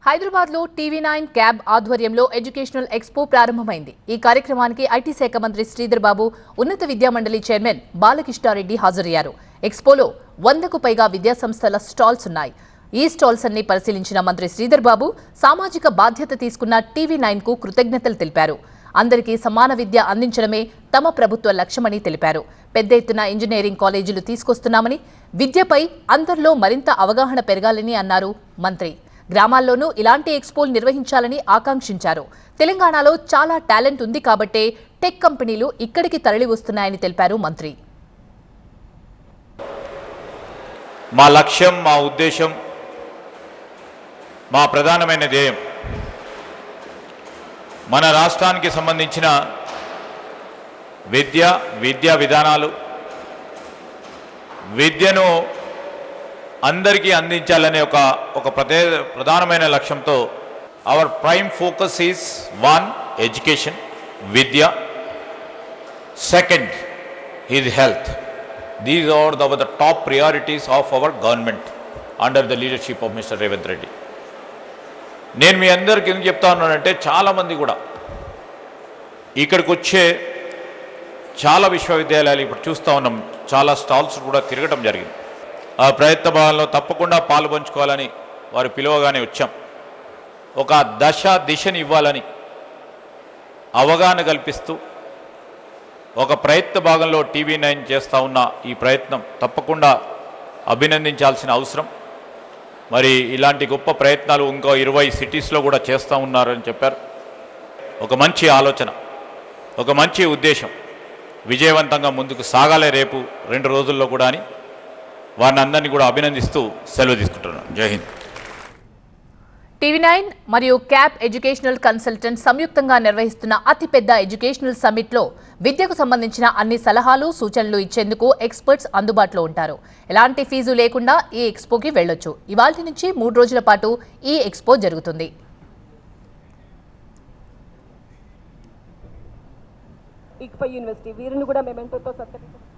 హైదరాబాద్లో TV9 cab ఆధ్వర్యంలో educational expo ప్రారంభమైంది. ఈ కార్యక్రమానికి ఐటీ శాఖ మంత్రి శ్రీధర్ బాబు, ఉన్నత విద్యామండలి చైర్మన్ బాలకృష్ణారెడ్డి హాజరయ్యారు. ఎక్స్పోలో 100కు పైగా విద్యాసంస్థల స్టాల్స్ ఉన్నాయి. ఈ స్టాల్స్ అన్ని పరిశీలించిన మంత్రి శ్రీధర్ బాబు సామాజిక బాధ్యత తీసుకున్న టీవీ9కు కృతజ్ఞతలు తెలిపారు. అందరికీ సమాన విద్య అందించడమే తమ ప్రభుత్వ లక్ష్యమని తెలిపారు. పెద్ద ఎత్తున ఇంజనీరింగ్ కాలేజీలు తీసుకొస్తున్నామని, విద్యపై అందరిలో మరింత అవగాహన పెరగాలని అన్నారు మంత్రి. గ్రామాల్లోనూ ఇలాంటి ఎక్స్పోలు నిర్వహించాలని ఆకాంక్షించారు. తెలంగాణలో చాలా టాలెంట్ ఉంది కాబట్టే టెక్ కంపెనీలు ఇక్కడికి తరలి వస్తున్నాయని తెలిపారు మంత్రి. మా లక్ష్యం, మా ఉద్దేశం, మా ప్రధానమైన ధ్యేయం మన రాష్ట్రానికి సంబంధించిన విద్యా విధానాలు, విద్యను అందరికీ అందించాలనే ఒక ప్రధానమైన లక్ష్యంతో our prime focus is 1 education, విద్య. Second is health. These are the top priorities of our government under the leadership of mister Revanth Reddy. నేను మీ అందరికీ ఎందుకు చెప్తా ఉన్నానంటే, చాలామంది కూడా ఇక్కడికి వచ్చే చాలా విశ్వవిద్యాలయాలు ఇప్పుడు చూస్తూ ఉన్నాం, చాలా స్టాల్స్ కూడా తిరగటం జరిగింది. ఆ ప్రయత్న భాగంలో తప్పకుండా పాలు పంచుకోవాలని వారు పిలువగానే వచ్చాం. ఒక దిశని ఇవ్వాలని అవగాహన కల్పిస్తూ ఒక ప్రయత్న భాగంలో టీవీ9 చేస్తూ ఉన్న ఈ ప్రయత్నం తప్పకుండా అభినందించాల్సిన అవసరం. మరి ఇలాంటి గొప్ప ప్రయత్నాలు ఇంకో 20 సిటీస్లో కూడా చేస్తూ ఉన్నారని చెప్పారు. ఒక మంచి ఆలోచన, ఒక మంచి ఉద్దేశం విజయవంతంగా ముందుకు సాగాలే రేపు 2 రోజుల్లో కూడా అని వారిని అందరినీ కూడా అభినందిస్తూ సెలవు తీసుకుంటున్నాను. జై హింద్. టీవీ9 మరియు క్యాబ్ ఎడ్యుకేషనల్ కన్సల్టెంట్ సంయుక్తంగా నిర్వహిస్తున్న అతిపెద్ద ఎడ్యుకేషనల్ సమ్మిట్లో విద్యకు సంబంధించిన అన్ని సలహాలు, సూచనలు ఇచ్చేందుకు ఎక్స్పర్ట్స్ అందుబాటులో ఉంటారు. ఎలాంటి ఫీజు లేకుండా ఈ ఎక్స్పోకి వెళ్లొచ్చు. ఇవాల్టి నుంచి 3 రోజుల పాటు ఈ ఎక్స్పో జరుగుతుంది. యూనివర్సిటీ వీరిని కూడా మెమెంటోతో సత్కరించారు.